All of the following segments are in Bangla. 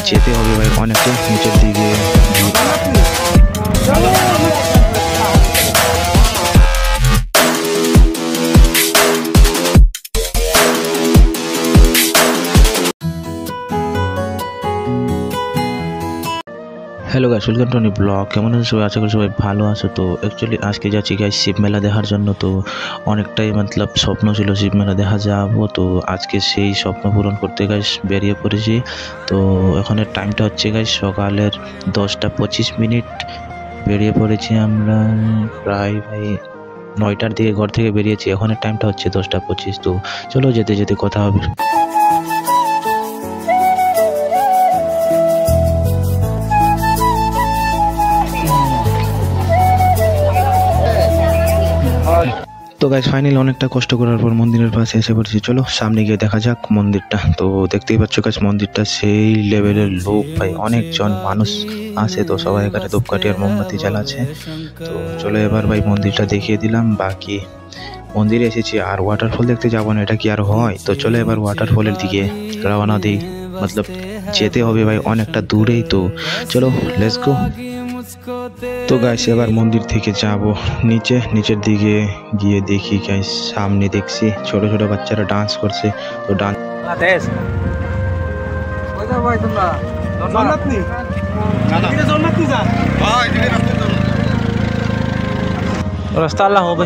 যেতে হবে ভাই অনেকটা নিচের দিকে। Hello guys, welcome to new blog. কেমন আছো সবাই? আশা করি সবাই ভালো আছো। তো অ্যাকচুয়ালি আজকে যাচ্ছি গাইস শিব মেলা দেখার জন্য। তো অনেকটাই মতলব স্বপ্ন ছিল শিব মেলা দেখা যাবো, তো আজকে সেই স্বপ্ন পূরণ করতে গাইস বেরিয়ে পড়েছি। তো এখানের টাইমটা হচ্ছে গাইস সকালের 10:25। বেরিয়ে পড়েছি আমরা প্রায় ভাই 9টার দিকে ঘর থেকে বেরিয়েছি। এখনের টাইমটা হচ্ছে 10:25। তো চলো যেতে যেতে কথা হবে। তো গাইস ফাইনালি অনেকটা কষ্ট করার পর মন্দিরের পাশে এসে পড়েছি। চলো সামনে গিয়ে দেখা যাক মন্দিরটা। তো দেখতেই পাচ্ছ গাইস মন্দিরটা সেই লেভেলের লোক ভাই, অনেকজন মানুষ আসে। তো সবাই এখানে ধূপকাঠি আর মোমবাতি জ্বালাচ্ছে। তো চলো এবার ভাই মন্দিরটা দেখিয়ে দিলাম। বাকি মন্দিরে এসেছি আর ওয়াটারফল দেখতে যাবো না, এটা কি আর হয়? তো চলো এবার ওয়াটারফলের দিকে রওনা দিই। মতলব যেতে হবে ভাই অনেকটা দূরেই। তো চলো লেটস গো। তো গাইস এবার মন্দির থেকে যাব নিচের দিকে গিয়ে দেখি গাইস সামনে দেখছি ছোট ছোট বাচ্চারা ডান্স করছে। তো ডান্স রাস্তা আল্লাহ হবে।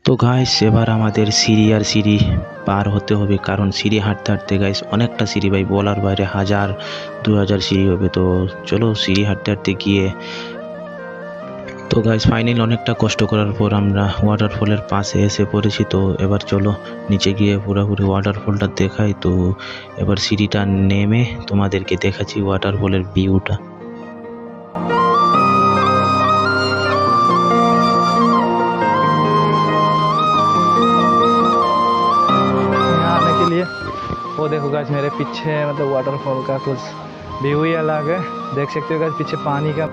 তো গাইস এবার আমাদের সিঁড়ি আর সিঁড়ি পার হতে হবে, কারণ সিঁড়ি হাঁটতে হাঁটতে গাইস অনেকটা সিঁড়ি ভাই, বলার বাইরে 1000-2000 সিঁড়ি হবে। তো চলো সিঁড়ি হাঁটতে হাঁটতে গিয়ে তো গাইস ফাইনালি অনেকটা কষ্ট করার পর আমরা ওয়াটারফলের পাশে এসে পড়েছি। তো এবার চলো নিচে গিয়ে পুরোপুরি ওয়াটারফলটা দেখাই। তো এবার সিঁড়িটা নেমে তোমাদেরকে দেখাচ্ছি ওয়াটারফলের ভিউটা। वो देखो गाइस मेरे पीछे मतलब वाटरफॉल का कुछ व्यू ही अलग है, देख सकते हो गाइस पीछे पानी का।